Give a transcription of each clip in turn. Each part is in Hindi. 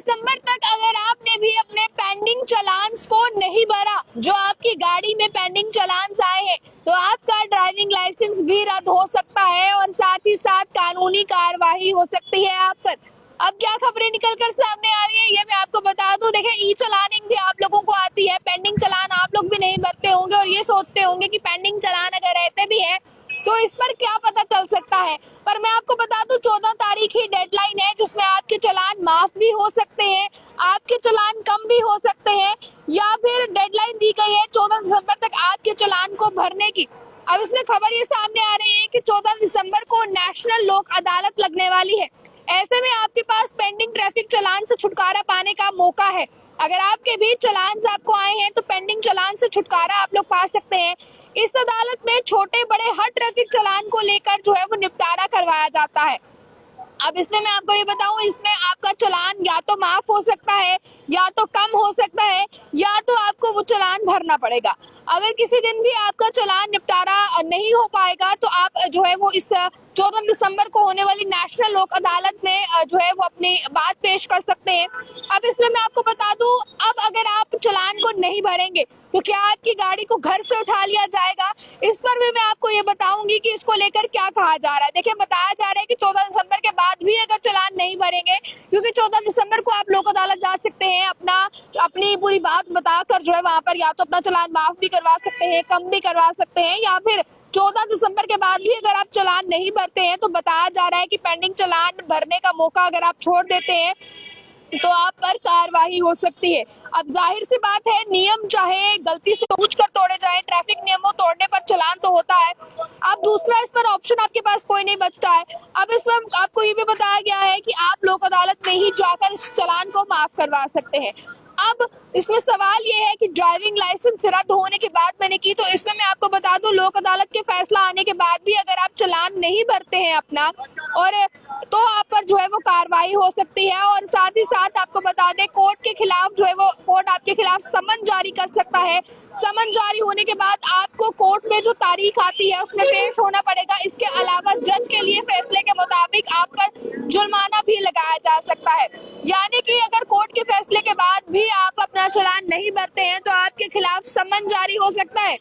दिसंबर तक अगर आपने भी अपने पेंडिंग चालान्स को नहीं भरा, जो आपकी गाड़ी में पेंडिंग चालान्स आए हैं, तो आपका ड्राइविंग लाइसेंस भी रद्द हो सकता है और साथ ही साथ कानूनी कार्रवाई हो सकती है आप पर। अब क्या खबरें निकल कर सामने आ रही है ये मैं आपको बता दूं। देखिए, ई चालानिंग भी आप लोगों को आती है, पेंडिंग चालान आप लोग भी नहीं भरते होंगे और ये सोचते होंगे कि पेंडिंग चालान अगर रहते भी है तो इस पर क्या पता चल सकता है। पर मैं आपको बता दूं 14 तारीख ही डेडलाइन है जिसमें आपके चालान माफ भी हो सकते हैं, आपके चालान कम भी हो सकते हैं, या फिर डेडलाइन दी गई है 14 दिसंबर तक आपके चालान को भरने की। अब इसमें खबर ये सामने आ रही है कि 14 दिसंबर को नेशनल लोक अदालत लगने वाली है। ऐसे में आपके पास पेंडिंग ट्रैफिक चालान से छुटकारा पाने का मौका है। अगर आपके भी चालान आपको आए हैं तो पेंडिंग चालान से छुटकारा आप लोग पा सकते हैं। इस अदालत में छोटे बड़े हर ट्रैफिक चालान को लेकर जो है वो निपटारा करवाया जाता है। अब इसमें मैं आपको ये बताऊं, इसमें आपका चालान या तो माफ हो सकता है, या तो कम हो सकता है, या तो आपको वो चालान भरना पड़ेगा। अगर किसी दिन भी आपका चालान निपटारा नहीं हो पाएगा तो आप जो है वो इस 14 दिसंबर को होने वाली नेशनल लोक अदालत में जो है वो अपनी बात पेश कर सकते हैं। अब इसमें मैं आपको बता दूं, अब अगर आप चालान को नहीं भरेंगे तो क्या आपकी गाड़ी को घर से उठा लिया जाएगा? इस पर भी मैं आपको ये बताऊंगी कि इसको लेकर क्या कहा जा रहा है। देखिए, बताया जा रहा है कि 14 दिसंबर के बाद भी अगर चालान नहीं भरेंगे, क्योंकि 14 दिसंबर को आप लोक अदालत जा सकते हैं, अपनी पूरी बात बताकर जो है वहां पर या तो अपना चालान माफ भी करवा सकते हैं, कम भी करवा सकते हैं, या फिर 14 दिसंबर के बाद भी अगर आप चालान नहीं भरते हैं तो बताया जा रहा है कि पेंडिंग चालान भरने का मौका अगर आप छोड़ देते हैं तो आप पर कार्रवाई हो सकती है। अब जाहिर सी बात है, नियम चाहे गलती से पूछकर तोड़े जाए, ट्रैफिक नियमों तोड़ने पर चालान तो होता है। अब दूसरा इस पर ऑप्शन आपके पास कोई नहीं बचता है। अब इस पर आपको ये भी बताया गया है कि आप लोक अदालत में ही जाकर इस चालान को माफ करवा सकते हैं। अब इसमें सवाल ये है कि ड्राइविंग लाइसेंस रद्द होने की बात मैंने की, तो इसमें मैं आपको बता दूं लोक अदालत के फैसला आने के बाद भी अगर आप चालान नहीं भरते हैं अपना, और तो आप पर जो है वो कार्रवाई हो सकती है। और साथ ही साथ आपको बता दें, कोर्ट के खिलाफ जो है वो कोर्ट आपके खिलाफ समन जारी कर सकता है। समन जारी होने के बाद आपको कोर्ट में जो तारीख आती है उसमें पेश होना पड़ेगा। इसके अलावा जज के लिए फैसले के मुताबिक आप पर जुर्माना भी लगाया जा सकता है। यानी कि अगर कोर्ट के फैसले के बाद भी आप अपना चालान नहीं भरते हैं तो आपके खिलाफ समन जारी हो सकता है।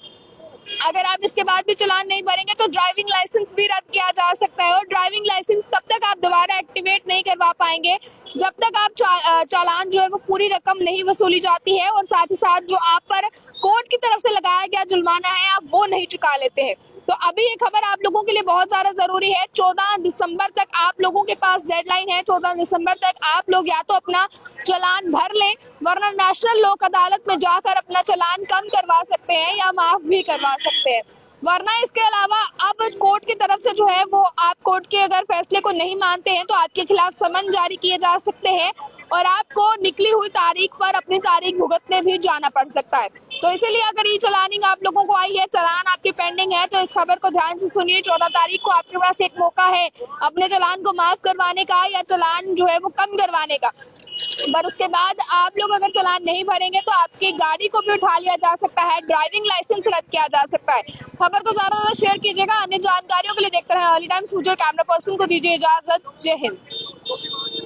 अगर आप इसके बाद भी चालान नहीं भरेंगे तो ड्राइविंग लाइसेंस भी रद्द किया जा सकता है। और ड्राइविंग लाइसेंस तब तक आप दोबारा एक्टिवेट नहीं करवा पाएंगे जब तक आप चालान जो है वो पूरी रकम नहीं वसूली जाती है, और साथ ही साथ जो आप पर कोर्ट की तरफ से लगाया गया जुर्माना है आप वो नहीं चुका लेते हैं। तो अभी ये खबर आप लोगों के लिए बहुत ज्यादा जरूरी है। 14 दिसंबर तक आप लोगों के पास डेडलाइन है। 14 दिसंबर तक आप लोग या तो अपना चालान भर लें, वरना नेशनल लोक अदालत में जाकर अपना चालान कम करवा सकते हैं या माफ भी करवा सकते हैं। वरना इसके अलावा अब कोर्ट की तरफ से जो है वो आप कोर्ट के अगर फैसले को नहीं मानते हैं तो आपके खिलाफ समन जारी किए जा सकते हैं और आपको निकली हुई तारीख पर अपनी तारीख भुगतने भी जाना पड़ सकता है। तो इसीलिए अगर ई चालानिंग आप लोगों को आई है, चालान आपके पेंडिंग है, तो इस खबर को ध्यान से सुनिए। 14 तारीख को आपके पास एक मौका है अपने चालान को माफ करवाने का या चालान जो है वो कम करवाने का। पर उसके बाद आप लोग अगर चालान नहीं भरेंगे तो आपकी गाड़ी को भी उठा लिया जा सकता है, ड्राइविंग लाइसेंस रद्द किया जा सकता है। खबर को ज्यादा शेयर कीजिएगा। अन्य जानकारियों के लिए देखते रहें early times future. Camera person को दीजिए इजाजत। जय हिंद।